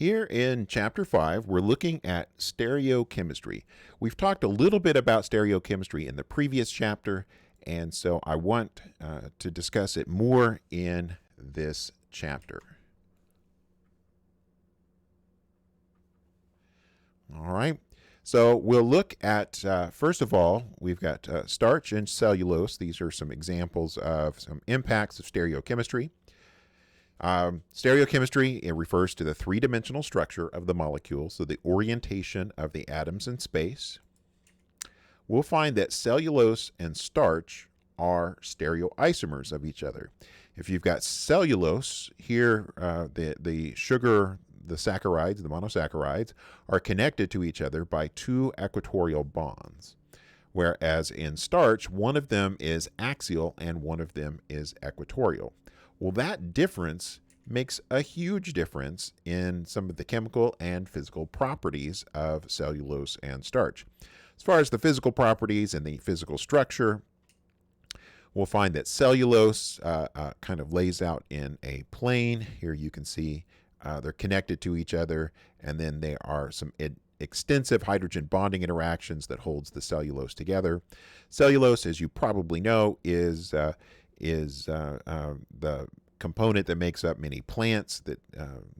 Here in Chapter 5, we're looking at stereochemistry. We've talked a little bit about stereochemistry in the previous chapter, and so I want to discuss it more in this chapter. All right, so we'll look at, first of all, we've got starch and cellulose. These are some examples of some impacts of stereochemistry. Stereochemistry, it refers to the three-dimensional structure of the molecule, so the orientation of the atoms in space. We'll find that cellulose and starch are stereoisomers of each other. If you've got cellulose, here the sugar, the saccharides, the monosaccharides, are connected to each other by two equatorial bonds. Whereas in starch, one of them is axial and one of them is equatorial. Well, that difference makes a huge difference in some of the chemical and physical properties of cellulose and starch. As far as the physical properties and the physical structure, we'll find that cellulose kind of lays out in a plane. Here you can see they're connected to each other, and then there are some extensive hydrogen bonding interactions that holds the cellulose together. Cellulose, as you probably know, is the component that makes up many plants. That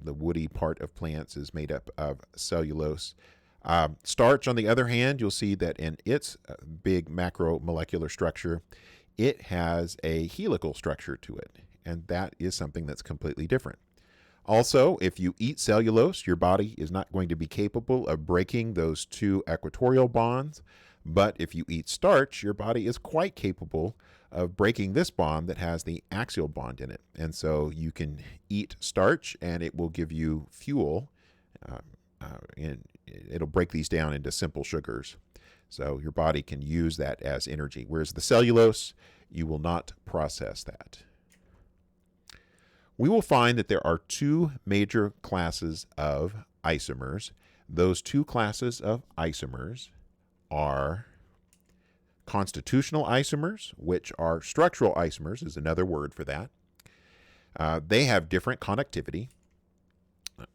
the woody part of plants is made up of cellulose. Starch, on the other hand, you'll see that in its big macromolecular structure, it has a helical structure to it, and that is something that's completely different. Also, if you eat cellulose, your body is not going to be capable of breaking those two equatorial bonds. But if you eat starch, your body is quite capable of breaking this bond that has the axial bond in it. And so you can eat starch and it will give you fuel, and it'll break these down into simple sugars. So your body can use that as energy. Whereas the cellulose, you will not process that. We will find that there are two major classes of isomers. Those two classes of isomers are constitutional isomers, which are structural isomers, is another word for that. They have different connectivity.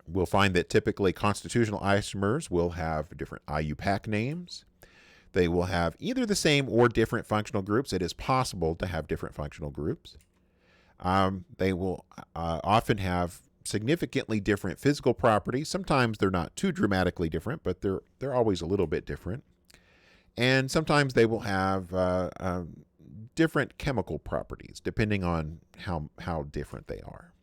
We'll find that typically constitutional isomers will have different IUPAC names. They will have either the same or different functional groups. It is possible to have different functional groups. They will often have significantly different physical properties. Sometimes they're not too dramatically different, but they're always a little bit different. And sometimes they will have different chemical properties, depending on how different they are.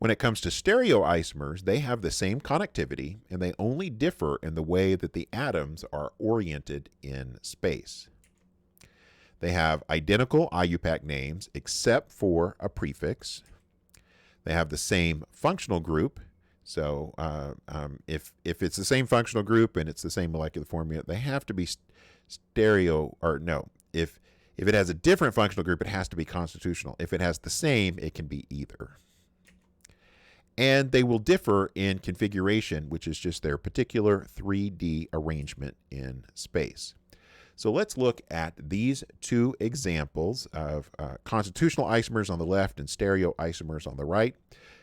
When it comes to stereoisomers, they have the same connectivity, and they only differ in the way that the atoms are oriented in space. They have identical IUPAC names except for a prefix. They have the same functional group. So if it's the same functional group and it's the same molecular formula, they have to be if it has a different functional group, it has to be constitutional. If it has the same, it can be either. And they will differ in configuration, which is just their particular 3D arrangement in space. So let's look at these two examples of constitutional isomers on the left and stereoisomers on the right.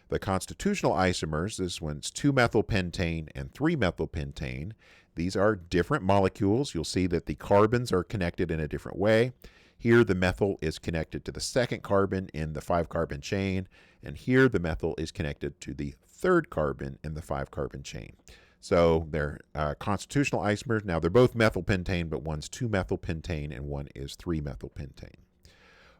The constitutional isomers, this one's 2-methylpentane and 3-methylpentane. These are different molecules. You'll see that the carbons are connected in a different way. Here the methyl is connected to the second carbon in the 5-carbon chain, and here the methyl is connected to the third carbon in the 5-carbon chain. So they're constitutional isomers. Now they're both methylpentane, but one's 2-methylpentane and one is 3-methylpentane.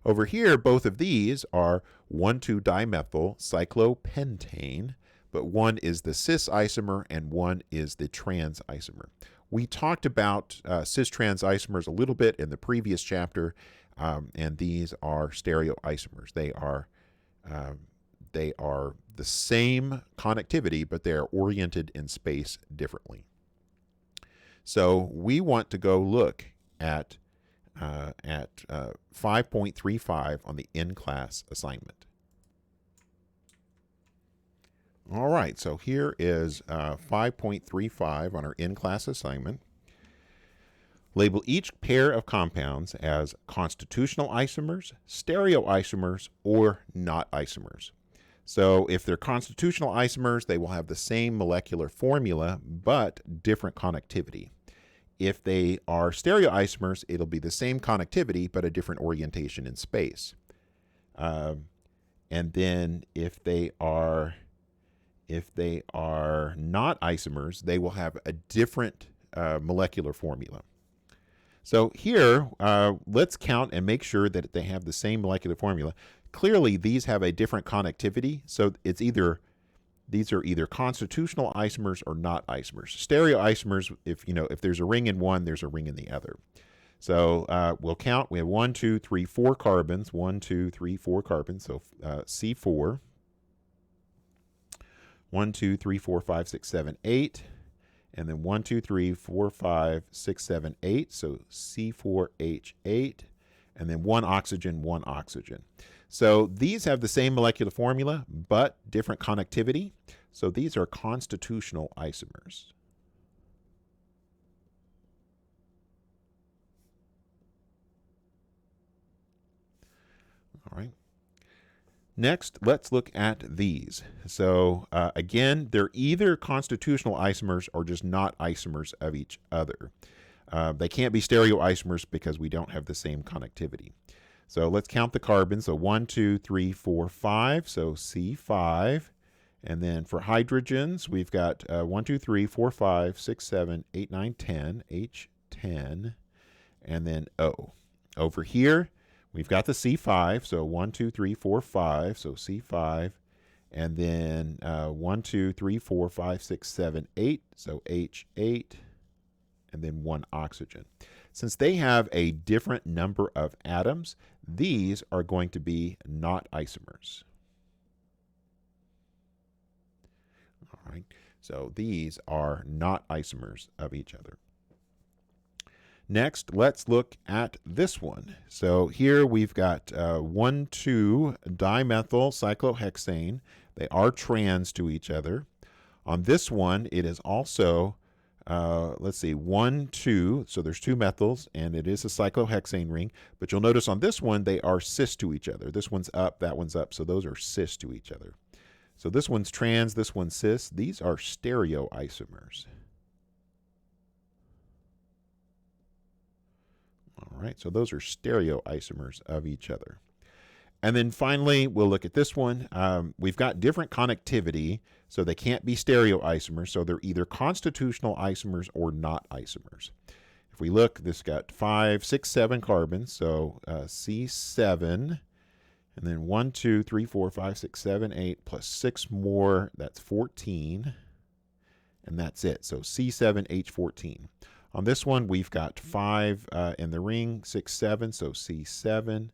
Over here, both of these are 1,2-dimethyl cyclopentane, but one is the cis isomer and one is the trans isomer. We talked about cis-trans isomers a little bit in the previous chapter, and these are stereoisomers. They are the same connectivity, but they are oriented in space differently. So we want to go look at 5.35 on the in-class assignment. All right, so here is 5.35 on our in-class assignment. Label each pair of compounds as constitutional isomers, stereoisomers, or not isomers. So if they're constitutional isomers, they will have the same molecular formula, but different connectivity. If they are stereoisomers, it'll be the same connectivity, but a different orientation in space. And then if they are not isomers, they will have a different molecular formula. So here, let's count and make sure that they have the same molecular formula. Clearly, these have a different connectivity, so it's these are either constitutional isomers or not isomers. Stereoisomers, if there's a ring in one, there's a ring in the other. So we'll count. We have 1, 2, 3, 4 carbons. 1, 2, 3, 4 carbons. So C4. 1, 2, 3, 4, 5, 6, 7, 8. And then 1, 2, 3, 4, 5, 6, 7, 8. So C4H8. And then 1 oxygen, 1 oxygen. So these have the same molecular formula, but different connectivity. So these are constitutional isomers. All right. Next, let's look at these. So again, they're either constitutional isomers or just not isomers of each other. They can't be stereoisomers because we don't have the same connectivity. So let's count the carbons. So 1, 2, 3, 4, 5. So C5. And then for hydrogens, we've got 1, 2, 3, 4, 5, 6, 7, 8, 9, 10. H10. And then O. Over here, we've got the C5. So 1, 2, 3, 4, 5. So C5. And then 1, 2, 3, 4, 5, 6, 7, 8. So H8. And then 1 oxygen. Since they have a different number of atoms, these are going to be not isomers. All right, so these are not isomers of each other. Next, let's look at this one. So here we've got 1,2-dimethyl cyclohexane. They are trans to each other. On this one, it is also let's see, 1, 2, so there's 2 methyls, and it is a cyclohexane ring, but you'll notice on this one, they are cis to each other. This one's up, that one's up, so those are cis to each other. So this one's trans, this one's cis. These are stereoisomers. All right, so those are stereoisomers of each other. And then finally, we'll look at this one. We've got different connectivity, so they can't be stereoisomers, so they're either constitutional isomers or not isomers. If we look, this got 5, 6, 7 carbons, so C7, and then 1, 2, 3, 4, 5, 6, 7, 8, plus 6 more, that's 14, and that's it. So C7H14. On this one, we've got 5 in the ring, 6, 7, so C7.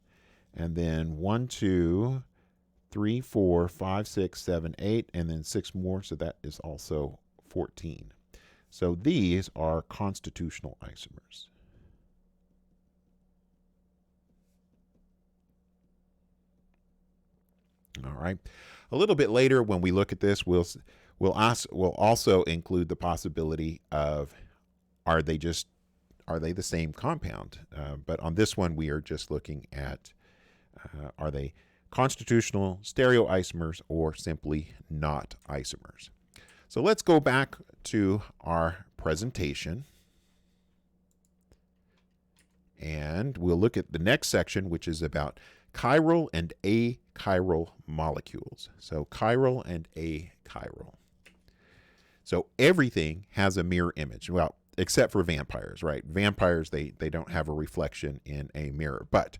And then 1, 2, 3, 4, 5, 6, 7, 8, and then 6 more, so that is also 14. So these are constitutional isomers. All right. A little bit later, when we look at this, we'll also include the possibility of are they the same compound? But on this one, we are just looking at are they constitutional stereoisomers or simply not isomers? So let's go back to our presentation. And we'll look at the next section, which is about chiral and achiral molecules. So chiral and achiral. So everything has a mirror image. Well, except for vampires, right? Vampires, they don't have a reflection in a mirror. But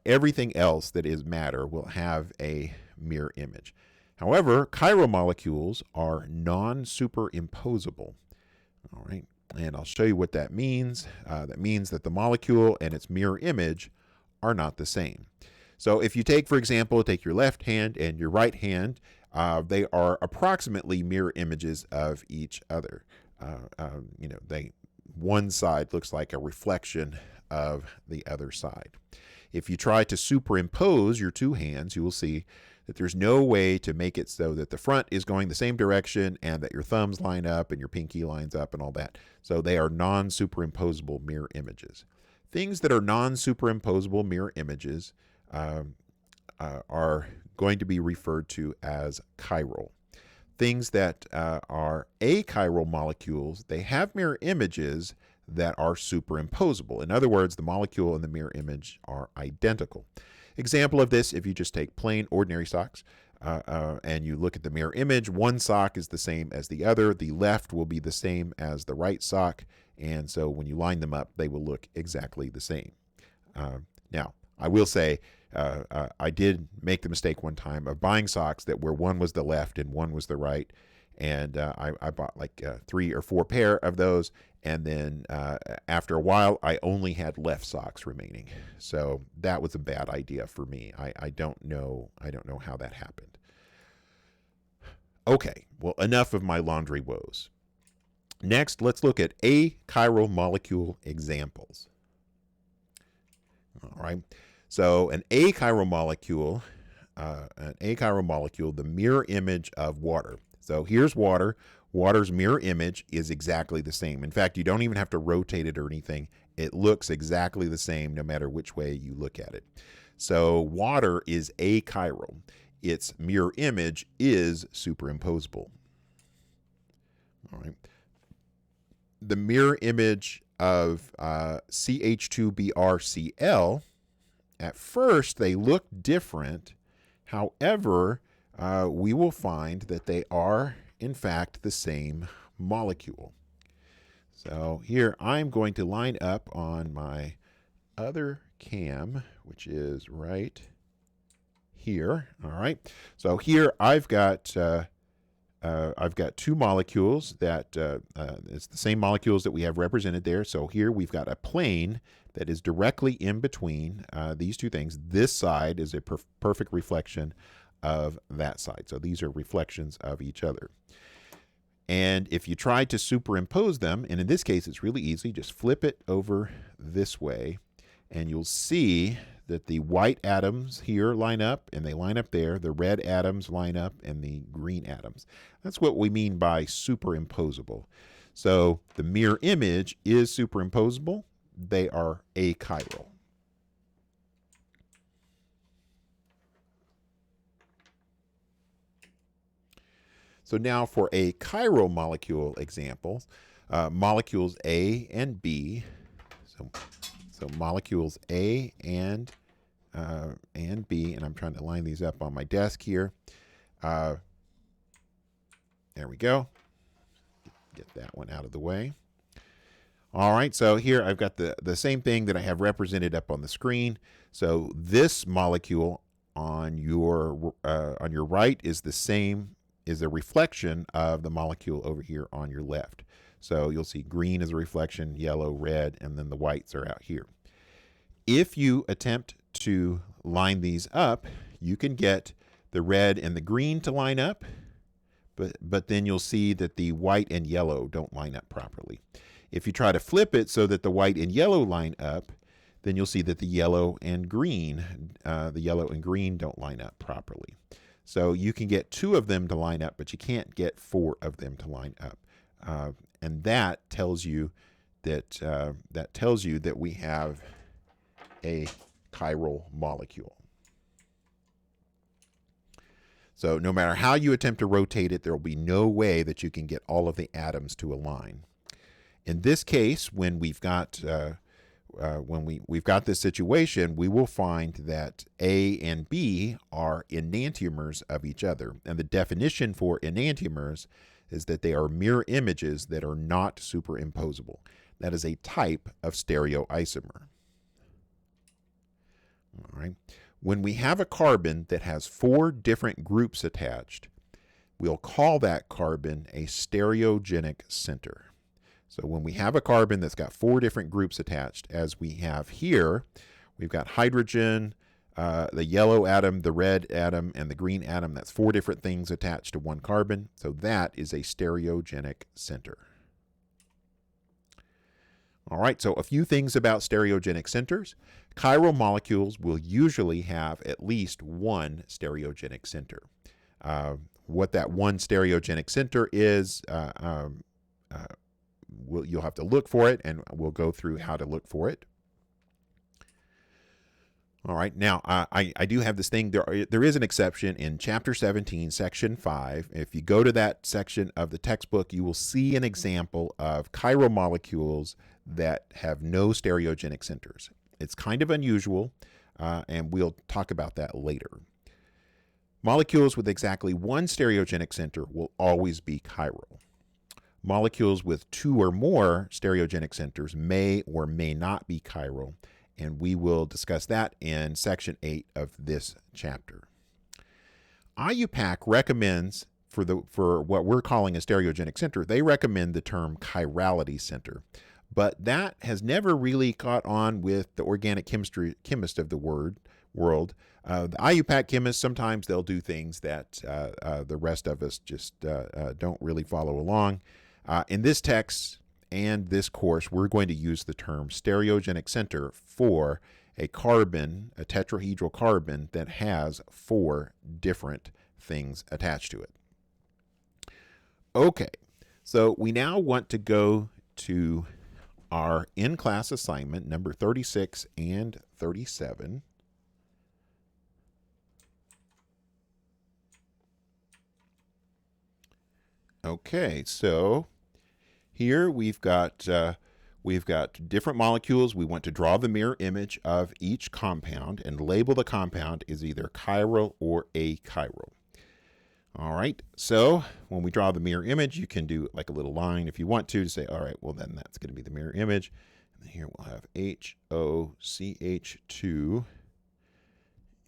everything else that is matter will have a mirror image. However, chiral molecules are non-superimposable. All right, and I'll show you what that means. That means that the molecule and its mirror image are not the same. So if you take, for example, take your left hand and your right hand, they are approximately mirror images of each other. One side looks like a reflection of the other side. If you try to superimpose your two hands, you will see that there's no way to make it so that the front is going the same direction and that your thumbs line up and your pinky lines up and all that. So they are non-superimposable mirror images. Things that are non-superimposable mirror images are going to be referred to as chiral. Things that are achiral molecules, they have mirror images that are superimposable. In other words, the molecule and the mirror image are identical. Example of this, if you just take plain ordinary socks and you look at the mirror image, one sock is the same as the other. The left will be the same as the right sock, and so when you line them up, they will look exactly the same. Now, I will say I did make the mistake one time of buying socks that where one was the left and one was the right, and I bought like 3 or 4 pair of those, and then after a while I only had left socks remaining. So that was a bad idea for me. I don't know how that happened. Okay, well, enough of my laundry woes. Next, let's look at achiral molecule examples. All right. So an achiral molecule, the mirror image of water. So here's water. Water's mirror image is exactly the same. In fact, you don't even have to rotate it or anything. It looks exactly the same no matter which way you look at it. So water is achiral. Its mirror image is superimposable. All right. The mirror image of CH2BrCl, at first they look different. However, we will find that they are, in fact, the same molecule. So here I'm going to line up on my other cam, which is right here. All right. So here I've got 2 molecules that it's the same molecules that we have represented there. So here we've got a plane that is directly in between these 2 things. This side is a perfect reflection of that side. So these are reflections of each other. And if you try to superimpose them, and in this case it's really easy, just flip it over this way, and you'll see that the white atoms here line up, and they line up there. The red atoms line up, and the green atoms. That's what we mean by superimposable. So the mirror image is superimposable. They are achiral. So now for a chiral molecule example, molecules A and B. So molecules A and B, and I'm trying to line these up on my desk here. There we go. Get that one out of the way. All right, so here I've got the same thing that I have represented up on the screen. So this molecule on your right is the same, is a reflection of the molecule over here on your left. So you'll see green is a reflection, yellow, red, and then the whites are out here. If you attempt to line these up, you can get the red and the green to line up, but then you'll see that the white and yellow don't line up properly. If you try to flip it so that the white and yellow line up, then you'll see that the yellow and green don't line up properly. So you can get 2 of them to line up, but you can't get 4 of them to line up. And that tells you that we have a chiral molecule. So no matter how you attempt to rotate it, there will be no way that you can get all of the atoms to align. In this case, when we've got this situation, we will find that A and B are enantiomers of each other. And the definition for enantiomers is that they are mirror images that are not superimposable. That is a type of stereoisomer. All right. When we have a carbon that has 4 different groups attached, we'll call that carbon a stereogenic center. So when we have a carbon that's got 4 different groups attached, as we have here, we've got hydrogen, the yellow atom, the red atom, and the green atom. That's 4 different things attached to one carbon. So that is a stereogenic center. All right, so a few things about stereogenic centers. Chiral molecules will usually have at least 1 stereogenic center. What that one stereogenic center is, you'll have to look for it, and we'll go through how to look for it. All right, now I do have this thing. There is an exception in Chapter 17, Section 5. If you go to that section of the textbook, you will see an example of chiral molecules that have no stereogenic centers. It's kind of unusual, and we'll talk about that later. Molecules with exactly one stereogenic center will always be chiral. Molecules with two or more stereogenic centers may or may not be chiral, and we will discuss that in Section 8 of this chapter. IUPAC recommends, for what we're calling a stereogenic center, they recommend the term chirality center. But that has never really caught on with the organic chemist of the world. The IUPAC chemists, sometimes they'll do things that the rest of us just don't really follow along. In this text and this course, we're going to use the term stereogenic center for a carbon, a tetrahedral carbon that has 4 different things attached to it. Okay, so we now want to go to our in-class assignment, number 36 and 37. Okay, so here we've got different molecules. We want to draw the mirror image of each compound and label the compound as either chiral or achiral. All right, so when we draw the mirror image, you can do like a little line if you want to say, all right, well then that's going to be the mirror image. And then here we'll have HOCH2,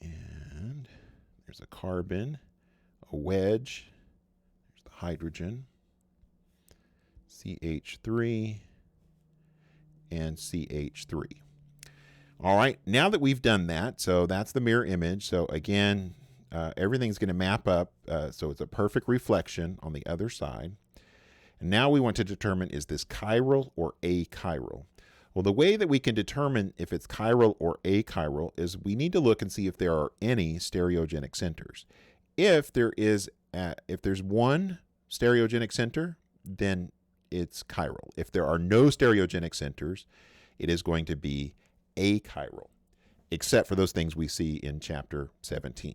and there's a carbon, a wedge, there's the hydrogen, CH3, and CH3. All right, now that we've done that, so that's the mirror image. So again, everything's going to map up, so it's a perfect reflection on the other side. And now we want to determine, is this chiral or achiral? Well, the way that we can determine if it's chiral or achiral is we need to look and see if there are any stereogenic centers. If there's one stereogenic center, then it's chiral. If there are no stereogenic centers, it is going to be achiral, except for those things we see in Chapter 17.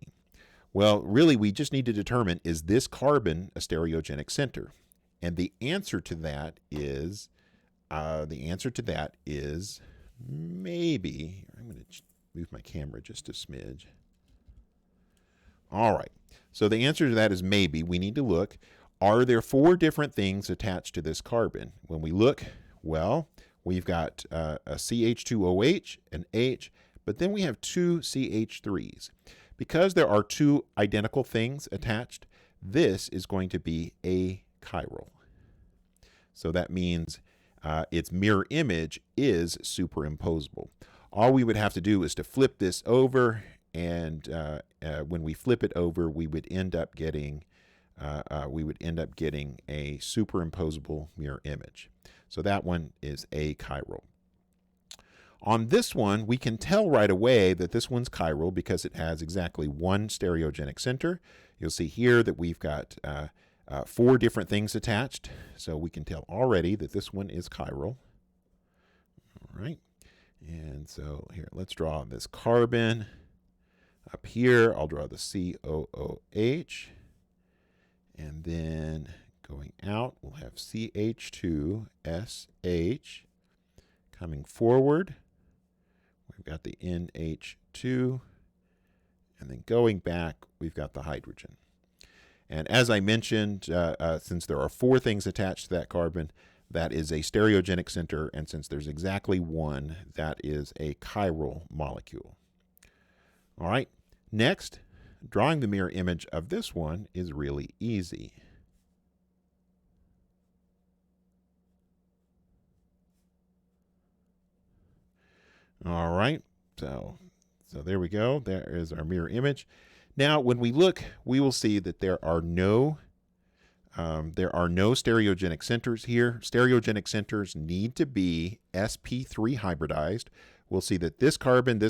Well, really, we just need to determine, is this carbon a stereogenic center? And the answer to that is maybe. I'm going to move my camera just a smidge. All right. So the answer to that is maybe. We need to look. Are there 4 different things attached to this carbon? When we look, well, we've got a CH2OH, an H, but then we have 2 CH3s. Because there are 2 identical things attached, this is going to be achiral. So that means its mirror image is superimposable. All we would have to do is to flip this over, and when we flip it over, we would end up getting a superimposable mirror image. So that one is achiral. On this one, we can tell right away that this one's chiral because it has exactly one stereogenic center. You'll see here that we've got 4 different things attached, so we can tell already that this one is chiral. All right, and so here, let's draw this carbon. Up here, I'll draw the COOH, and then going out, we'll have CH2SH. Coming forward, we've got the NH2, and then going back, we've got the hydrogen. And as I mentioned, since there are 4 things attached to that carbon, that is a stereogenic center, and since there's exactly one, that is a chiral molecule. All right, next, drawing the mirror image of this one is really easy. All right, so there we go. There is our mirror image. Now, when we look, we will see that there are no stereogenic centers here. Stereogenic centers need to be sp3 hybridized. We'll see that this carbon, and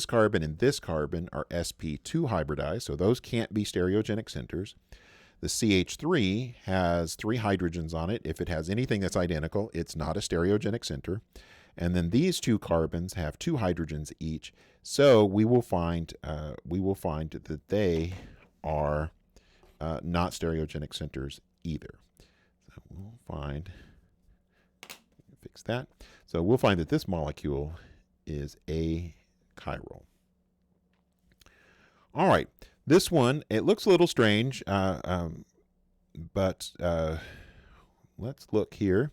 this carbon are sp2 hybridized, so those can't be stereogenic centers. The CH3 has 3 hydrogens on it. If it has anything that's identical, it's not a stereogenic center. And then these two carbons have 2 hydrogens each. So we will find that they are not stereogenic centers either. So we'll fix that. So we'll find that this molecule is achiral. All right, this one, it looks a little strange, but let's look here.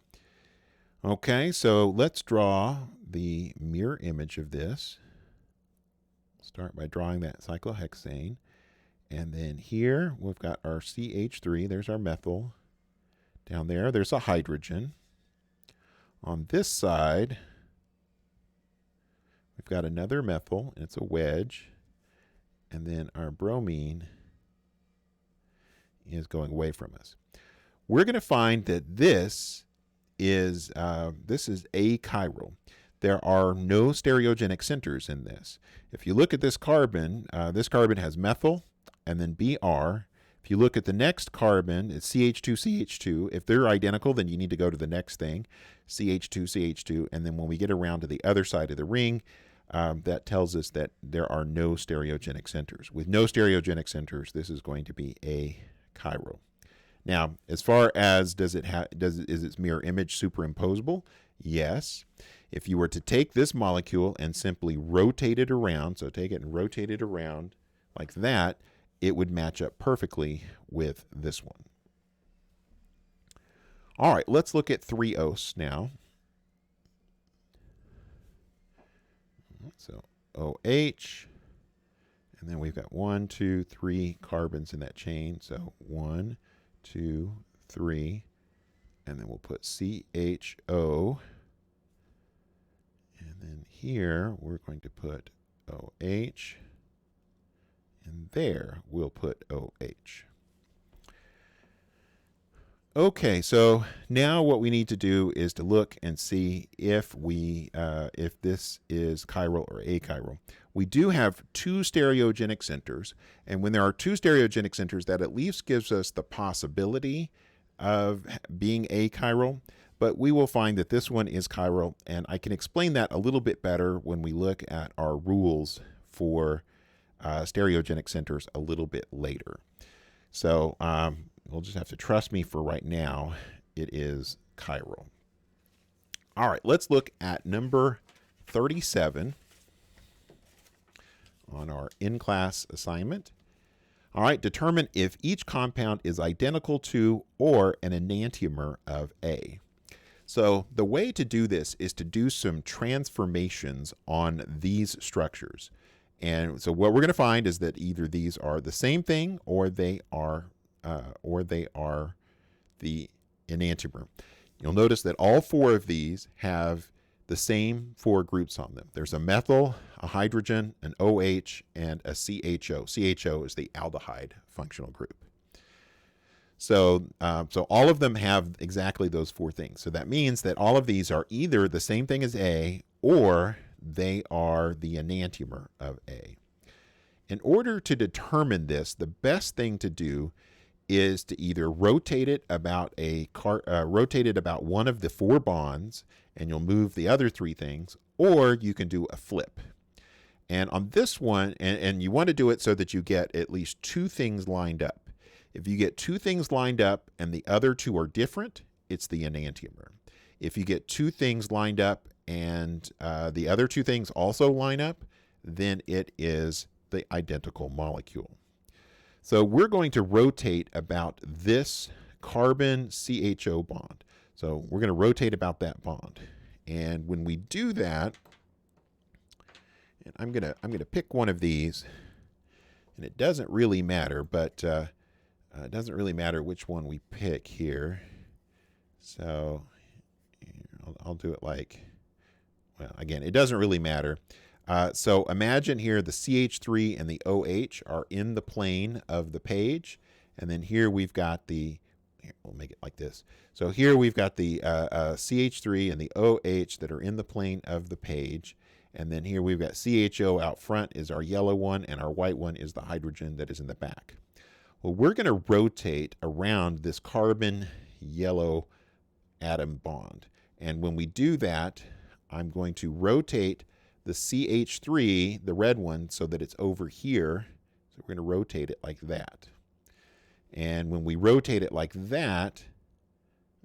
Okay, so let's draw the mirror image of this. Start by drawing that cyclohexane. And then here we've got our CH3. There's our methyl. Down there, there's a hydrogen. On this side, we've got another methyl, and it's a wedge. And then our bromine is going away from us. We're going to find that this is achiral. There are no stereogenic centers in this. If you look at this carbon has methyl and then Br. If you look at the next carbon, it's CH2, CH2. If they're identical, then you need to go to the next thing, CH2, CH2. And then when we get around to the other side of the ring, that tells us that there are no stereogenic centers. With no stereogenic centers, this is going to be achiral. Now, as far as is its mirror image superimposable? Yes. If you were to take this molecule and simply rotate it around, so take it and rotate it around like that, it would match up perfectly with this one. All right, let's look at 3-os now. So OH, and then we've got 1, 2, 3 carbons in that chain. So 1, 2, 3, and then we'll put CHO. And then here we're going to put OH, and there we'll put OH. Okay, so now what we need to do is to look and see if this is chiral or achiral. We do have 2 stereogenic centers, and when there are 2 stereogenic centers, that at least gives us the possibility of being achiral, but we will find that this one is chiral, and I can explain that a little bit better when we look at our rules for stereogenic centers a little bit later. So you'll just have to trust me for right now. It is chiral. All right, let's look at number 37 on our in-class assignment. All right, determine if each compound is identical to or an enantiomer of A. So the way to do this is to do some transformations on these structures. And so what we're going to find is that either these are the same thing or they are the enantiomer. You'll notice that all 4 of these have the same 4 groups on them. There's a methyl, a hydrogen, an OH, and a CHO. CHO is the aldehyde functional group. So all of them have exactly those 4 things. So that means that all of these are either the same thing as A or they are the enantiomer of A. In order to determine this, the best thing to do is to either rotate it about one of the 4 bonds, and you'll move the other 3 things, or you can do a flip. And on this one, and you want to do it so that you get at least 2 things lined up. If you get 2 things lined up and the other 2 are different, it's the enantiomer. If you get 2 things lined up and the other 2 things also line up, then it is the identical molecule. So we're going to rotate about this carbon CHO bond. So we're going to rotate about that bond. And when we do that, and I'm going to pick one of these, and it doesn't really matter, but it doesn't really matter which one we pick here. So I'll do it like, well, again, it doesn't really matter. So imagine here the CH3 and the OH are in the plane of the page. And then here we've got we'll make it like this. So here we've got the CH3 and the OH that are in the plane of the page. And then here we've got CHO out front is our yellow one, and our white one is the hydrogen that is in the back. Well, we're going to rotate around this carbon yellow atom bond. And when we do that, I'm going to rotate the CH3, the red one, so that it's over here. So we're going to rotate it like that. And when we rotate it like that,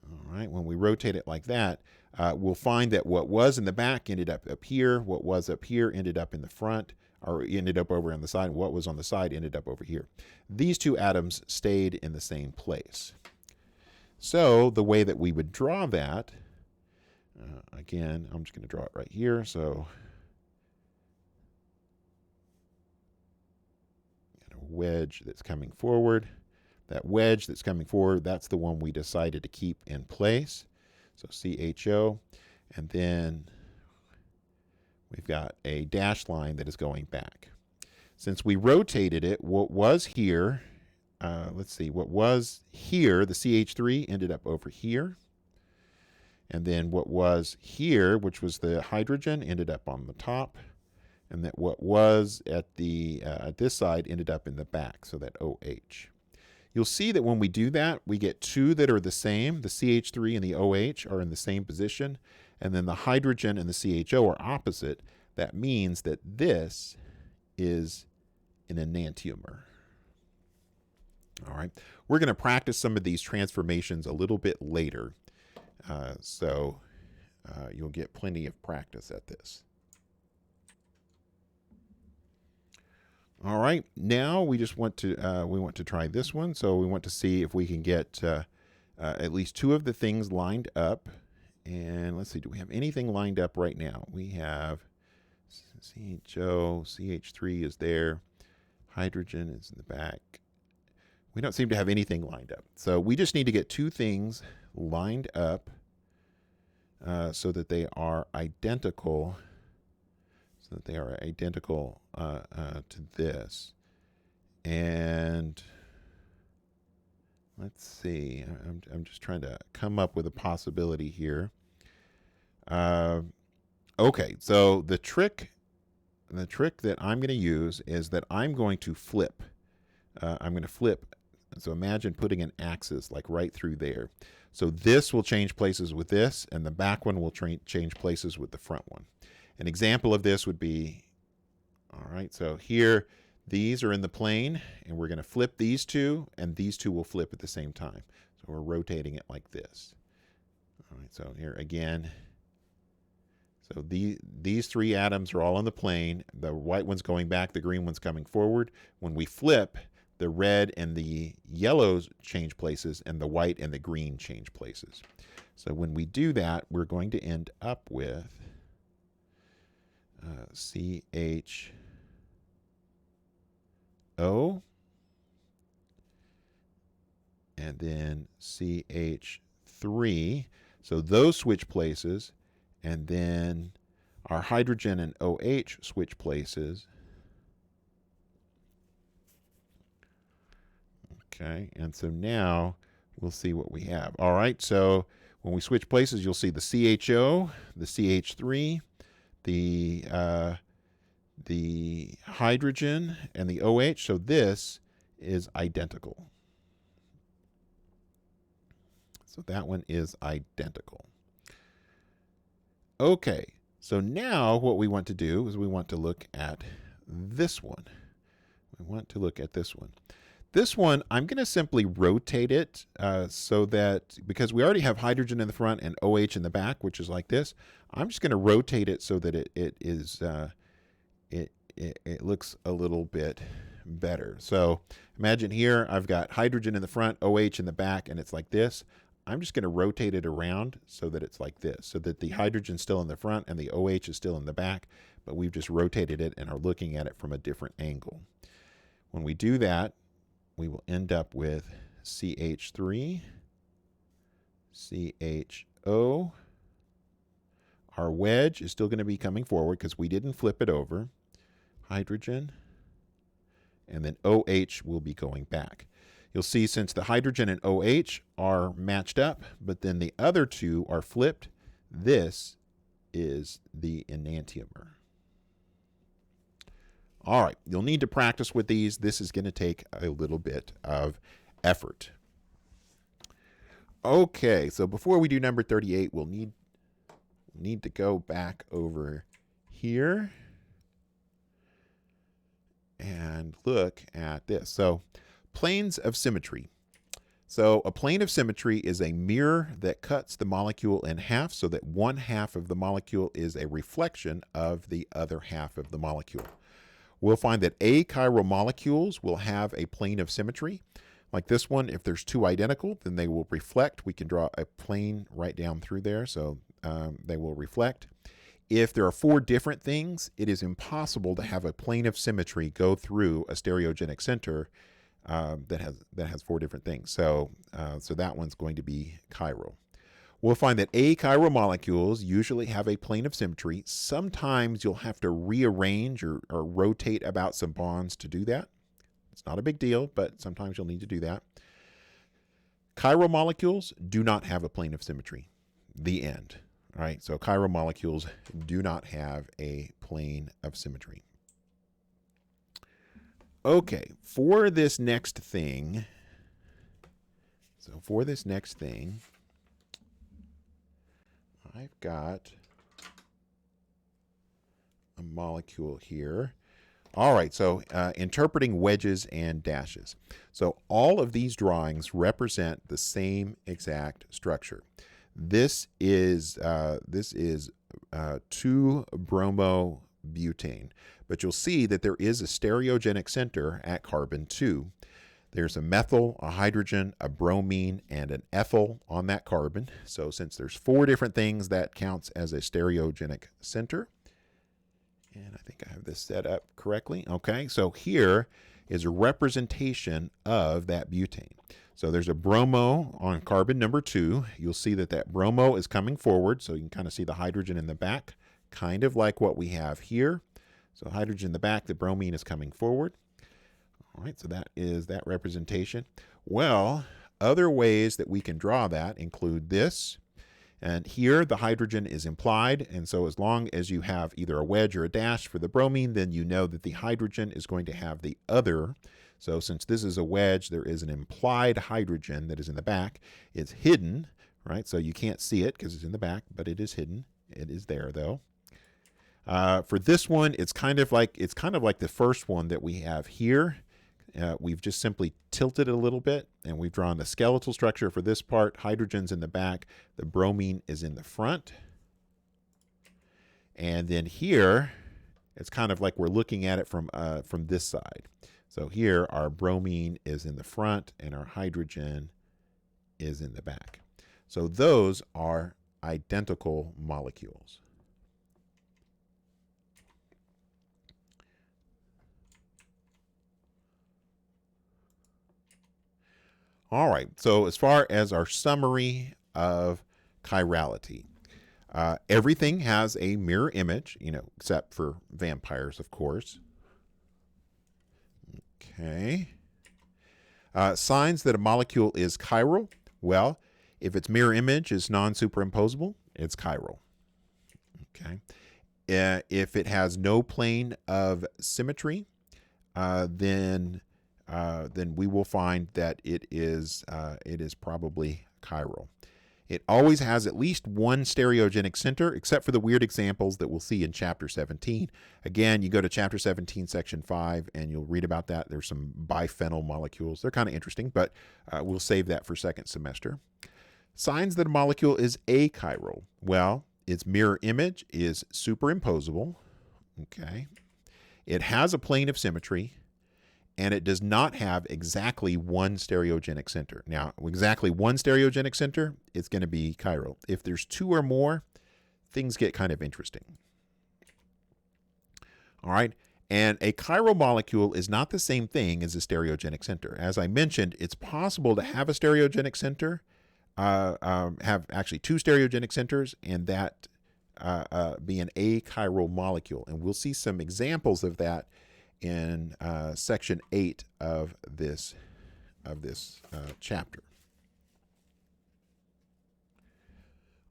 all right, when we rotate it like that, we'll find that what was in the back ended up here, what was up here ended up in the front, or ended up over on the side, and what was on the side ended up over here. These two atoms stayed in the same place. So the way that we would draw that, again, I'm just going to draw it right here. So got a wedge that's coming forward. That wedge that's coming forward, that's the one we decided to keep in place. So CHO, and then we've got a dashed line that is going back. Since we rotated it, what was here, let's see, what was here, the CH3 ended up over here. And then what was here, which was the hydrogen, ended up on the top. And that what was at the at this side ended up in the back, so that OH. You'll see that when we do that, we get two that are the same. The CH3 and the OH are in the same position, and then the hydrogen and the CHO are opposite. That means that this is an enantiomer. All right, we're going to practice some of these transformations a little bit later, so you'll get plenty of practice at this. All right, now we just want to try this one. So we want to see if we can get at least two of the things lined up. And let's see, do we have anything lined up right now? We have CHO, CH3 is there, hydrogen is in the back. We don't seem to have anything lined up. So we just need to get two things lined up so that they are identical. So that they are identical to this. And let's see, I'm just trying to come up with a possibility here. Okay, so the trick that I'm going to use is that I'm going to flip. I'm going to flip. So imagine putting an axis like right through there. So this will change places with this, and the back one will change places with the front one. An example of this would be, all right, so here, these are in the plane, and we're going to flip these two, and these two will flip at the same time. So we're rotating it like this. All right, so here again, so these three atoms are all on the plane. The white one's going back, the green one's coming forward. When we flip, the red and the yellows change places, and the white and the green change places. So when we do that, we're going to end up with CHO, and then CH3. So those switch places, and then our hydrogen and OH switch places. Okay, and so now we'll see what we have. All right, so when we switch places, you'll see the CHO, the CH3, the hydrogen, and the OH. So this is identical. So that one is identical. Okay, so now what we want to do is we want to look at this one. We want to look at this one. This one, I'm going to simply rotate it so that, because we already have hydrogen in the front and OH in the back, which is like this, I'm just going to rotate it so that it looks a little bit better. So imagine here, I've got hydrogen in the front, OH in the back, and it's like this. I'm just going to rotate it around so that it's like this, so that the hydrogen's still in the front and the OH is still in the back, but we've just rotated it and are looking at it from a different angle. When we do that, we will end up with CH3, CHO. Our wedge is still going to be coming forward because we didn't flip it over. Hydrogen, and then OH will be going back. You'll see since the hydrogen and OH are matched up, but then the other two are flipped, this is the enantiomer. All right, you'll need to practice with these. This is going to take a little bit of effort. Okay, so before we do number 38, we'll need need to go back over here and look at this. So planes of symmetry. So a plane of symmetry is a mirror that cuts the molecule in half so that one half of the molecule is a reflection of the other half of the molecule. We'll find that achiral molecules will have a plane of symmetry. Like this one, if there's two identical, then they will reflect. We can draw a plane right down through there, so they will reflect. If there are four different things, it is impossible to have a plane of symmetry go through a stereogenic center that has four different things. So that one's going to be chiral. We'll find that achiral molecules usually have a plane of symmetry. Sometimes you'll have to rearrange or rotate about some bonds to do that. It's not a big deal, but sometimes you'll need to do that. Chiral molecules do not have a plane of symmetry. The end. All right, so chiral molecules do not have a plane of symmetry. Okay, for this next thing, I've got a molecule here. All right, so interpreting wedges and dashes. So all of these drawings represent the same exact structure. This is 2-bromobutane, but you'll see that there is a stereogenic center at carbon 2. There's a methyl, a hydrogen, a bromine, and an ethyl on that carbon. So since there's four different things, that counts as a stereogenic center. And I think I have this set up correctly. Okay, so here is a representation of that butane. So there's a bromo on carbon number 2. You'll see that that bromo is coming forward, so you can kind of see the hydrogen in the back, kind of like what we have here. So hydrogen in the back, the bromine is coming forward. All right, so that is that representation. Well, other ways that we can draw that include this. And here the hydrogen is implied, and so as long as you have either a wedge or a dash for the bromine, then you know that the hydrogen is going to have the other. So since this is a wedge, there is an implied hydrogen that is in the back. It's hidden, right? So you can't see it because it's in the back, but it is hidden. It is there though. For this one, it's kind of like the first one that we have here. We've just simply tilted it a little bit, and we've drawn the skeletal structure for this part. Hydrogen's in the back, the bromine is in the front. And then here, it's kind of like we're looking at it from this side. So here, our bromine is in the front, and our hydrogen is in the back. So those are identical molecules. All right, so as far as our summary of chirality, everything has a mirror image, except for vampires, of course. Okay. Signs that a molecule is chiral. Well, if its mirror image is non-superimposable, it's chiral. Okay. If it has no plane of symmetry, then we will find that it is probably chiral. It always has at least one stereogenic center, except for the weird examples that we'll see in Chapter 17. Again, you go to Chapter 17, Section 5, and you'll read about that. There's some biphenyl molecules. They're kind of interesting, but we'll save that for second semester. Signs that a molecule is achiral. Well, its mirror image is superimposable. Okay. It has a plane of symmetry, and it does not have exactly one stereogenic center. Now, exactly one stereogenic center, it's going to be chiral. If there's two or more, things get kind of interesting. All right, and a chiral molecule is not the same thing as a stereogenic center. As I mentioned, it's possible to have a stereogenic center, have actually two stereogenic centers, and that be an achiral molecule. And we'll see some examples of that in section 8 of this chapter.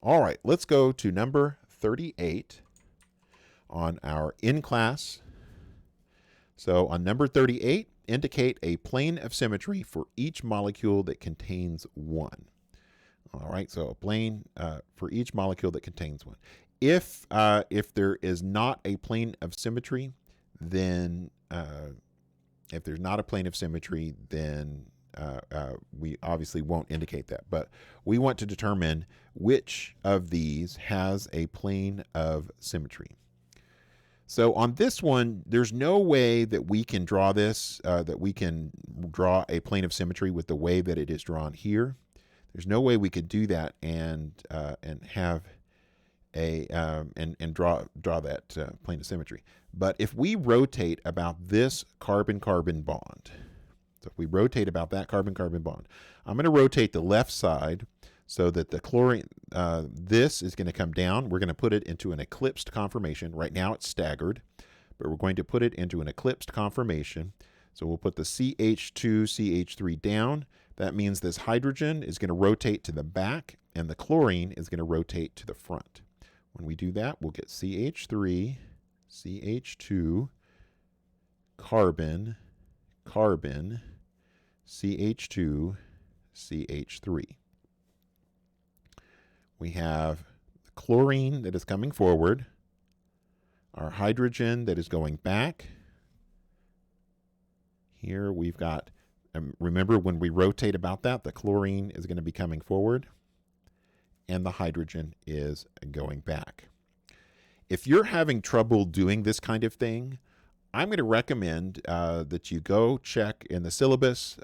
All right, let's go to number 38 on our in-class. So on number 38, indicate a plane of symmetry for each molecule that contains one. All right, so a plane for each molecule that contains one. If there is not a plane of symmetry, then if there's not a plane of symmetry, then we obviously won't indicate that. But we want to determine which of these has a plane of symmetry. So on this one, there's no way that we can draw this, that we can draw a plane of symmetry with the way that it is drawn here. There's no way we could do that and have a and draw that plane of symmetry. But if we rotate about this carbon-carbon bond, so if we rotate about that carbon-carbon bond, I'm going to rotate the left side so that the chlorine, this is going to come down. We're going to put it into an eclipsed conformation. Right now it's staggered, but we're going to put it into an eclipsed conformation. So we'll put the CH2, CH3 down. That means this hydrogen is going to rotate to the back, and the chlorine is going to rotate to the front. When we do that, we'll get CH3, CH2, carbon, carbon, CH2, CH3. We have the chlorine that is coming forward, our hydrogen that is going back. Here we've got, remember when we rotate about that, the chlorine is going to be coming forward and the hydrogen is going back. If you're having trouble doing this kind of thing, I'm going to recommend that you go check in the syllabus.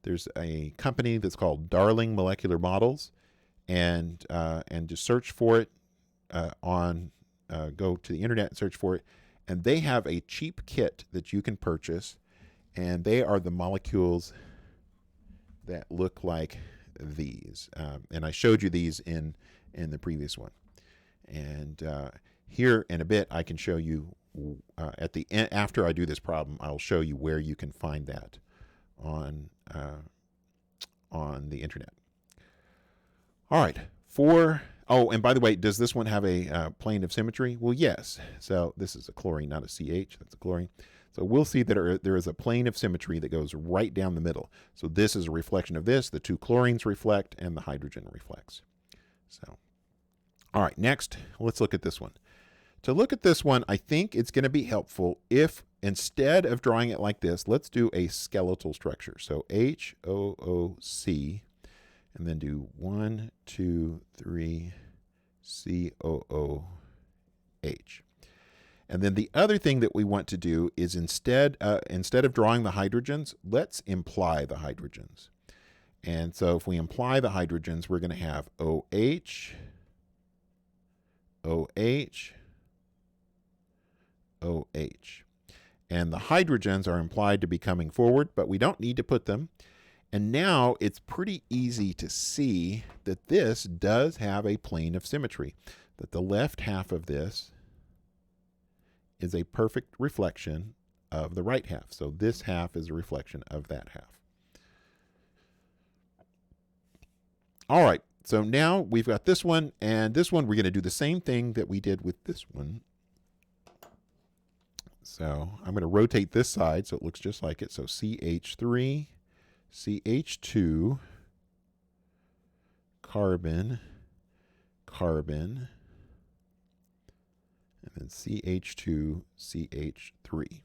There's a company that's called Darling Molecular Models, and just search for it go to the internet and search for it, and they have a cheap kit that you can purchase, and they are the molecules that look like these. And I showed you these in the previous one. And here in a bit, I can show you at the end, after I do this problem, I'll show you where you can find that on the internet. All right. Oh, and by the way, does this one have a plane of symmetry? Well, yes. So this is a chlorine, not a CH. That's a chlorine. So we'll see that there is a plane of symmetry that goes right down the middle. So this is a reflection of this. The two chlorines reflect and the hydrogen reflects. So, all right, next, let's look at this one. To look at this one, I think it's going to be helpful if instead of drawing it like this, let's do a skeletal structure. So HOOC, and then do 1, 2, 3, COOH. And then the other thing that we want to do is instead of drawing the hydrogens, let's imply the hydrogens. And so if we imply the hydrogens, we're going to have OH, OH, OH. And the hydrogens are implied to be coming forward, but we don't need to put them. And now it's pretty easy to see that this does have a plane of symmetry, that the left half of this is a perfect reflection of the right half. So this half is a reflection of that half. All right, so now we've got this one, and this one we're going to do the same thing that we did with this one. So I'm going to rotate this side so it looks just like it. So CH3, CH2, carbon, carbon, and then CH2, CH3.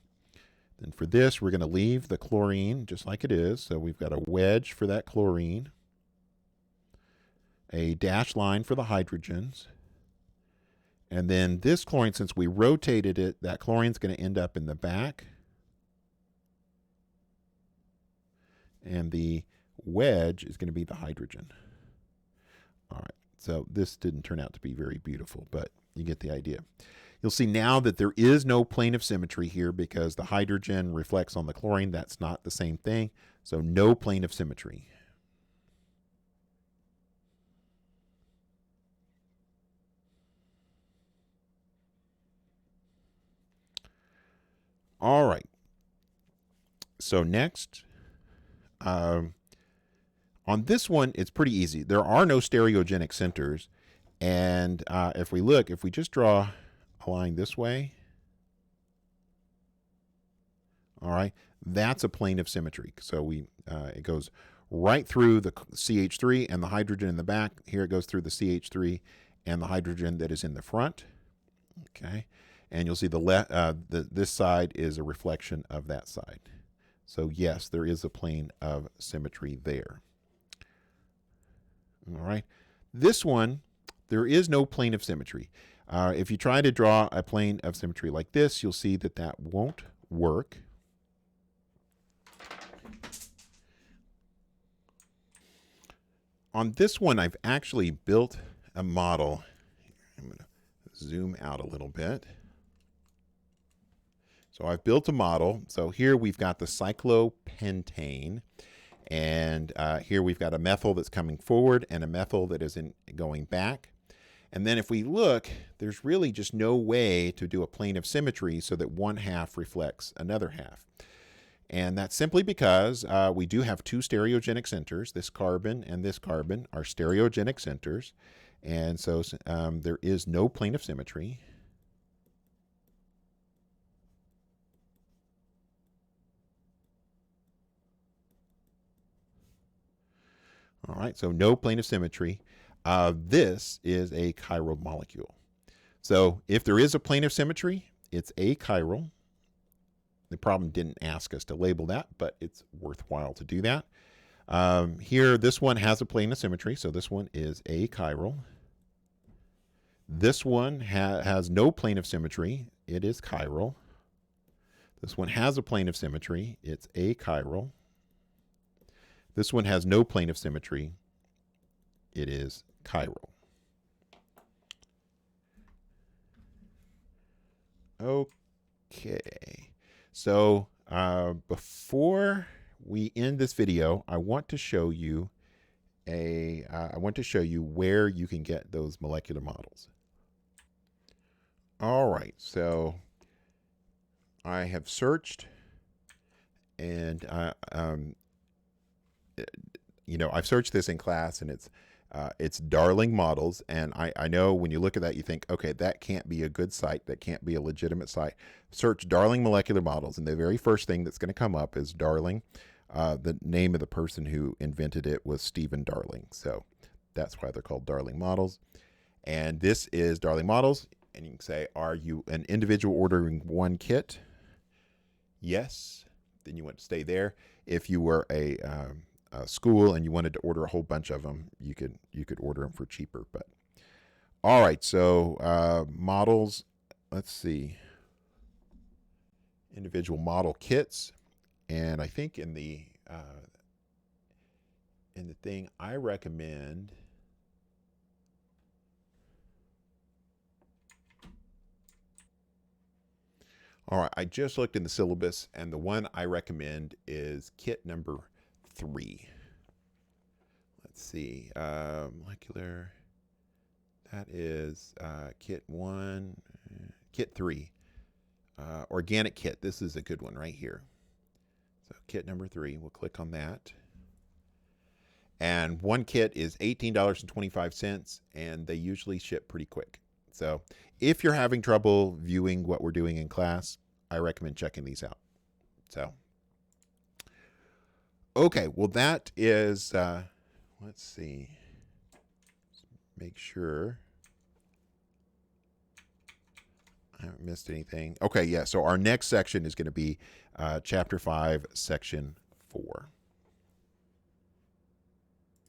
Then for this, we're going to leave the chlorine just like it is. So we've got a wedge for that chlorine, a dashed line for the hydrogens, and then this chlorine, since we rotated it, that chlorine's going to end up in the back. And the wedge is going to be the hydrogen. All right, so this didn't turn out to be very beautiful, but you get the idea. You'll see now that there is no plane of symmetry here because the hydrogen reflects on the chlorine. That's not the same thing, so no plane of symmetry. All right, so next, on this one, it's pretty easy. There are no stereogenic centers, and if we just draw a line this way, all right, that's a plane of symmetry. So it goes right through the CH3 and the hydrogen in the back. Here it goes through the CH3 and the hydrogen that is in the front. Okay, and you'll see this side is a reflection of that side. So yes, there is a plane of symmetry there. All right, this one, there is no plane of symmetry. If you try to draw a plane of symmetry like this, you'll see that that won't work. On this one, I've actually built a model. I'm going to zoom out a little bit. So I've built a model. So here we've got the cyclopentane, and here we've got a methyl that's coming forward and a methyl that is going back. And then if we look, there's really just no way to do a plane of symmetry so that one half reflects another half. And that's simply because we do have two stereogenic centers. This carbon and this carbon are stereogenic centers. And so there is no plane of symmetry. All right, so no plane of symmetry. This is a chiral molecule. So if there is a plane of symmetry, it's achiral. The problem didn't ask us to label that, but it's worthwhile to do that. Here, this one has a plane of symmetry, so this one is achiral. This one has no plane of symmetry. It is chiral. This one has a plane of symmetry. It's achiral. This one has no plane of symmetry. It is chiral. Okay. So before we end this video, I want to show you where you can get those molecular models. All right, so I have searched, and I've searched this in class, and it's Darling Models, and I know when you look at that, you think, okay, that can't be a good site, that can't be a legitimate site. Search Darling Molecular Models, and the very first thing that's going to come up is Darling. The name of the person who invented it was Stephen Darling, so that's why they're called Darling Models. And this is Darling Models, and you can say, are you an individual ordering one kit? Yes, then you want to stay there. If you were a school and you wanted to order a whole bunch of them, you could order them for cheaper. But all right, so models, let's see, individual model kits, and I think in the thing I recommend, all right, I just looked in the syllabus, and the one I recommend is kit number 3. Let's see, molecular, that is kit 1, kit 3, organic kit. This is a good one right here. So kit number 3, we'll click on that. And one kit is $18.25, and they usually ship pretty quick. So if you're having trouble viewing what we're doing in class, I recommend checking these out. So, okay, well, that is, let's see, make sure I haven't missed anything. Okay, yeah, so our next section is going to be Chapter 5, Section 4.